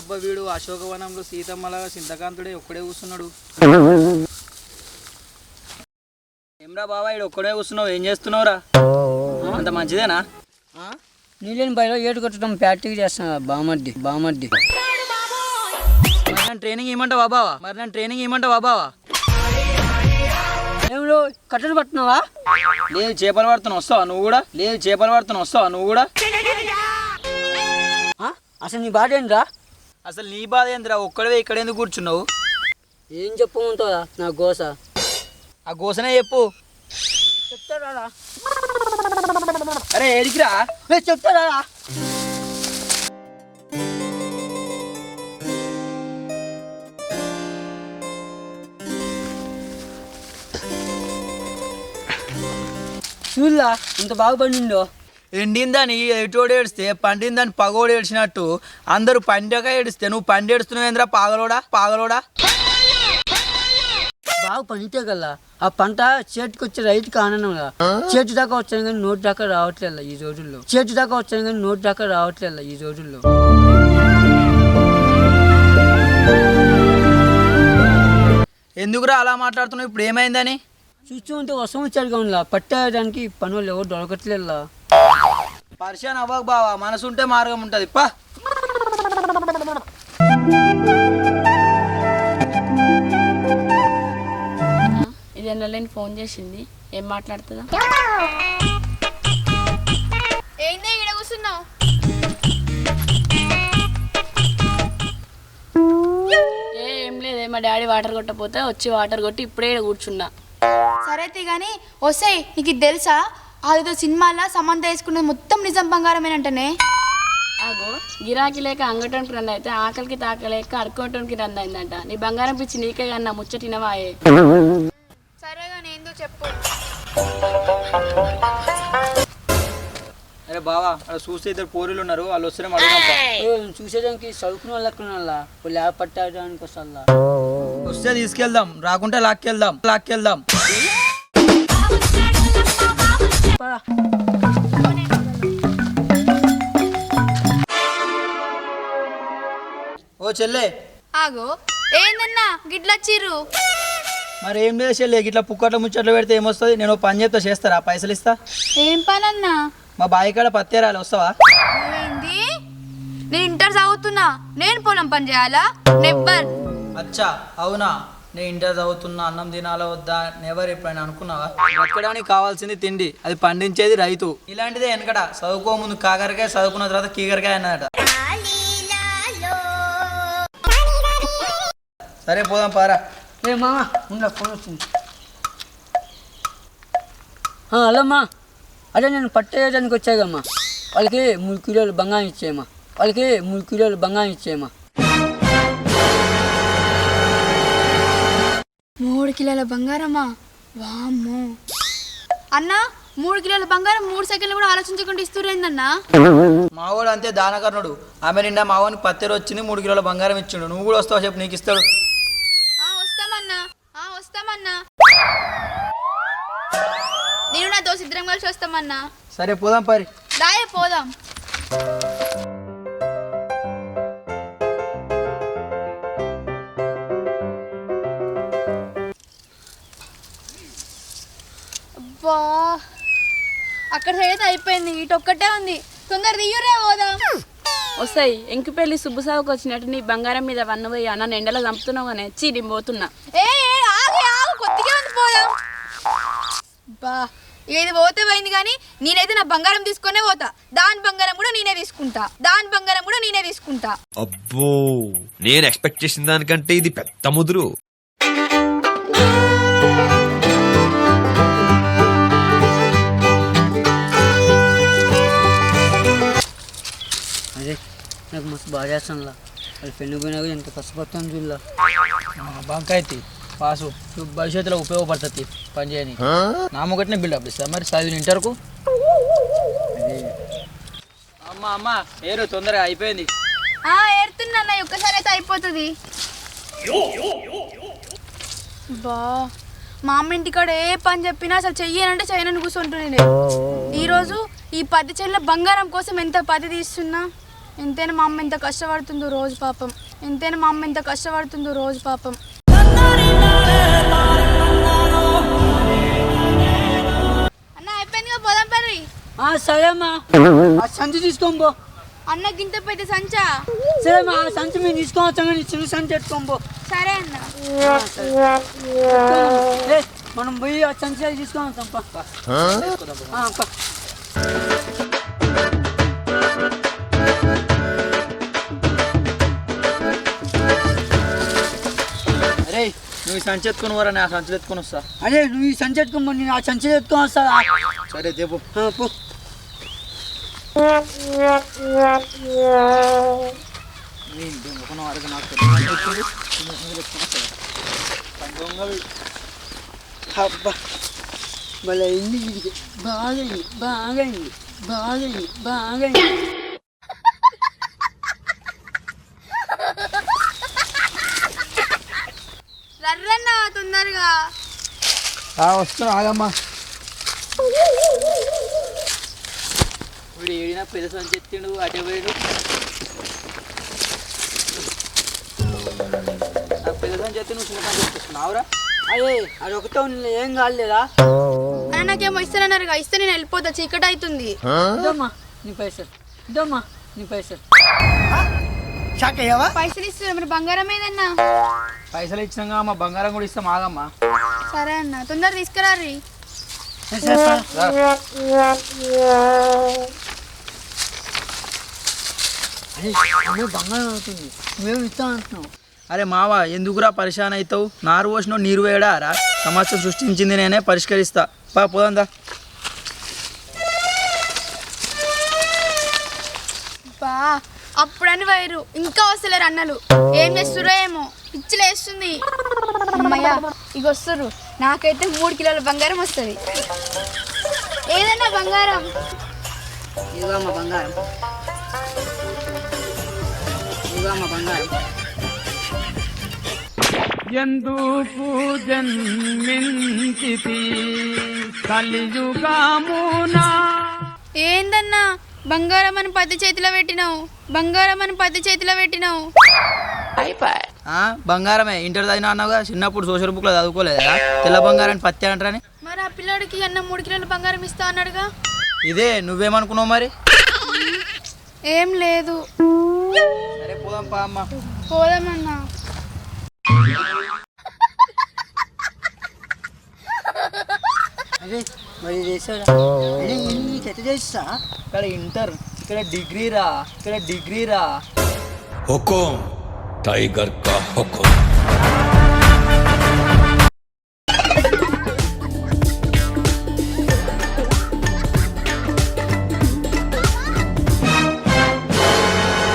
ఏందబ్బా వీడు అశోకవనంలో సీతమ్మలాగా సింతకాంతుడే ఒక్కడే కూర్చున్నాడు. ఏమ్రా బావా ఇడు ఒక్కడే కూర్చున్నావు, ఏం చేస్తున్నావురా? అంత మంచిదేనా? నీళ్ళని బయట ఏడు కొట్టడం ప్రాక్టీస్ చేస్తున్నా బామర్ది. మరి నన్ను ట్రైనింగ్ ఇవ్వమంటావా బావా? ఏమిలో కట్టలు పడుతున్నావా? లేదు చేపలు పడుతున్నా, వస్తావా నువ్వు కూడా? అసలు నీ బాధ ఏంట్రా? అసలు నీ బాధ ఏందిరా? ఒక్కడవే ఇక్కడ ఎందుకు కూర్చున్నావు? ఏం చెప్పమంటావా నా గోస? ఆ గోసనే చెప్పు. చెప్తారా? అరే ఏడికిరా? చెప్తారా? చూడలా ఇంత బాగా పండిందో. ఎండిందని ఎటోడు ఏడిస్తే పండిందని పగోడు ఏడిచినట్టు అందరూ పండగ ఏడిస్తే నువ్వు పండి ఏడుస్తున్నావేంద్రా పాగలోడా? బాగా పండితే కదా ఆ పంట చేతికి వచ్చే రైతుకి ఆనందం కదా. చేతి దాకా వచ్చాను కానీ నోటి దాకా రావట్లేదు ఈ రోజుల్లో. ఎందుకురా అలా మాట్లాడుతున్నావు? ఇప్పుడు ఏమైందని? చూస్తూ ఉంటే వర్షం వచ్చాడుగా ఉన్నా పట్టేయడానికి పని వాళ్ళు ఎవరు దొరకట్లేదులా. పరిశాన్ అవ్వకు బావా, మనసు ఉంటే మార్గం ఉంటుంది. పా ఇది ఎన్నలేని ఫోన్ చేసింది, ఏం మాట్లాడుతుందా? ఏందే ఈడ కూర్చున్నావు? ఏం లేదే, మా డాడీ వాటర్ కొట్టపోతే వచ్చి వాటర్ కొట్టి ఇప్పుడే ఈడ కూర్చున్నా. సరైతే గాని వస్తాయి. నీకు ఇది తెలుసా? అదేదో సినిమాలో సమంత వేసుకున్నది మొత్తం నిజం బంగారమేనంటనే. ఆగో, గిరాకీ లేక అంగటోనికి రంది అయితే ఆకలికి తాకలేక అడుకోవటానికి రంది అయిందంట. నీ బంగారం పిచ్చి నీకే కన్నా ముచ్చటినవాయే. సరేగా నేను చెప్పు. అరే బావా అక్కడ చూస్తే ఇద్దరు పోరీలు ఉన్నారు, వాళ్ళు వస్తేనే అడుగుతాం. చూసేదానికి చదువుకున్న వాళ్ళకి ల్యాబ్ పట్టడానికి వస్తా. వస్తే తీసుకెళ్దాం, రాకుంటే లాక్కెళ్దాం. ఓ చెల్లె. ఆగో ఏందన్నా గిట్లొచ్చిర్రు? మరి ఏం లేదు చెల్లె, ఇట్లా పుక్కట్ల ముచ్చట్లు పెడితే ఏమొస్తుంది? నేను పని చెప్తా, చేస్తారా? పైసలు ఇస్తా. ఏం పనన్నా? మా బావి కాడ పత్తేరాలి, వస్తావా? ఏంది? నేను ఇంటర్ చదువుతున్నా, నేను పొలం పని చేయాలా? నెవ్వర్. అచ్చా అవునా? నేను ఇంటర్ చదువుతున్నా, అన్నం తినాలా వద్దా నెవర్ ఎప్పుడైనా అనుకున్నావా? బతకడానికి కావాల్సింది తిండి, అది పండించేది రైతు. ఇలాంటిదే వెనకట చదువుకో ముందు కాకరకాయ, చదువుకున్న తర్వాత కీకరకాయ అన్నదట. సరే పోదాం పారా. మామా ఉండ ఫోన్ వచ్చింది. హలో అమ్మా, అదే నేను పట్టేయడానికి వచ్చాగమ్మా. వాళ్ళకి 3 కిలోలు బంగారం ఇచ్చేయమ్మా. 3 కిలోల బంగారమా? వామ్మో అన్నా, 3 కిలోల బంగారం 3 సెకండ్లు కూడా ఆలోచించకుండా ఇస్తురేందన్నా? మావాడు అంతే దానకర్ణుడు. ఆమె నిండా మావానికి పత్తెరు వచ్చింది, 3 కిలోల బంగారం ఇచ్చిండు. నువ్వు కూడా వస్తావు చెప్పు, నీకు ఇస్తాడు. వస్తామన్నా, నేను నా దోస్త్ ఇద్దరం కలిసి వస్తామన్నా. సరే పోదాం పరి. దాయే పోదాం. అబ్బా అక్కడ సైడ్ అయిపోయింది, ఇటు ఒక్కటే ఉంది. తొందర తీయురే పోదాం. వస్తాయి ఎంకిపెళ్ళి సుబ్బుసాగుకు వచ్చినట్టు నీ బంగారం మీద వన్ను పోయి అన్న ఎండలో చంపుతున్నావు కానీ నేను పోతున్నా. ఆగు కొద్దిగా ఉంది, పోదాం. బా ఏది పోతే పోయింది కానీ నేనైతే నా బంగారం తీసుకునే పోతా. దాని బంగారం కూడా నేనే తీసుకుంటా. అబ్బో, నేను ఎక్స్పెక్ట్ చేసిన దానికంటే ఇది పెద్ద ముదురు. అదే నాకు మస్తు బాగా చేస్తానులా. అది పెళ్ళి పోయినా కూడా ఎంత కష్టపడతాను చూడలా. బంకాయతి పాసు భవిష్యత్తులో ఉపయోగపడుతుంది పని చేయని. నా ఒకటినే బిల్డప్ ఇస్తా మరి చదివిన ఇంటర్కు. అమ్మ ఏరు తొందరగా అయిపోయింది. ఏరుతున్నా ఒక్కసారి అయితే అయిపోతుంది. బా మా అమ్మ ఇంటికాడ ఏ పని చెప్పినా అసలు చెయ్యనంటే చెయ్యనని కూర్చుంటున్నాను. ఈరోజు ఈ 10 చెల్ల బంగారం కోసం ఎంత 10 తీస్తున్నా. ఎంతైనా మా అమ్మ ఎంత కష్టపడుతుందో రోజు పాపం. ఎంతైనా మా అమ్మ ఎంత కష్టపడుతుందో రోజు పాపం. అన్న అయిపోయిందిగా పోదాం పర్రి. సరే అమ్మా, ఆ సంచి తీసుకొని పో. అన్న గింత పెద్ద సంచా? సరే అమ్మా, ఆ సంచి మేము తీసుకొని వచ్చాం కానీ చిన్న సంచి ఎత్తుకొని పో. సరే అన్న. ఏ, మనం పోయి ఆ సంచి అవి తీసుకొని వస్తాం పా. పా. అరే నువ్వు ఈ సంచి ఎత్తుకుని పోరా, నేను ఆ సంచులు ఎత్తుకొని వస్తా. అరే నువ్వు ఈ సంచి ఎత్తుకొని పో, నేను ఆ సంచి ఎత్తుకొని వస్తా. సరే దేపు. పో. అబ్బా మళ్ళీ అయింది, బాగైంది బాగైంది బాగైంది బాగైంది. రర్రన్న తొందరగా. వస్తున్నా ఆగమ్మా. వీడు ఏడినా పెద్ద సంచి ఎత్తిండు, అటే పోయాడు. నాకు పెద్ద సంచి ఎత్తి నువ్వు చిన్న సంచి ఎత్తుకున్నావురా. అరే అది ఒకటే ఉంది, ఏం కాలేదా? అన్న నాకేమో ఇస్తానన్నారుగా, ఇస్తే నేను వెళ్ళిపోతా, చీకటి అవుతుంది. ఇదమ్మా నీ పైసలు, ఇదమ్మా నీ పైసలు. పైసలు ఇస్తారు మరి, బంగారం ఏదన్నా? పైసలు ఇచ్చినాక మా బంగారం కూడా ఇస్తాం, ఆగమ్మా. సరే అన్న తొందర తీసుకురారి. బంగారం అవుతుంది, నువ్వేమి ఇస్తా అంటున్నావు? అరే మావా, ఎందుకురా పరిశాన్ అవుతావు? నారు పోసిన నీరు వేయడా రా? సమస్య సృష్టించింది నేనే, పరిష్కరిస్తా. పోదా. బా అప్పుడని వైరు ఇంకా వస్తలేరు అన్నలు, ఏం చేస్తురో ఏమో, పిచ్చిలేస్తుంది. అమ్మయ్య ఇక వస్తురు, నాకైతే 3 కిలోల బంగారం వస్తుంది. ఏదన్నా బంగారం. ఇదిగోమ్మ బంగారం, ఇదిగోమ్మ బంగారం. ఎందుకు జన్మించితి కలియుగమునా. ఏందన్నా బంగారం అని 10 చేతిలో పెట్టినావు, బంగారం అని 10 చేతిలో పెట్టినావు. బంగారమే, ఇంటర్ చదివినా అన్నావుగా, చిన్నప్పుడు సోషల్ బుక్లో చదువుకోలేదా తెల్ల బంగారాన్ని పత్తి అంటారని? మరి ఆ పిల్లోడికి అన్న 3 కిలోల బంగారం ఇస్తా అన్నాడుగా. ఇదే నువ్వేమనుకున్నావు మరి? ఏం లేదు. సరే పోదాం పా అమ్మ. పోదామన్నా. అరే మరి చేసాడా? అరే నీకు ఎట్లా చేస్తా? ఇక్కడ ఇంటర్, ఇక్కడ డిగ్రీ రా, ఇక్కడ డిగ్రీ రా. हुकुम टाइगर का हुकुम.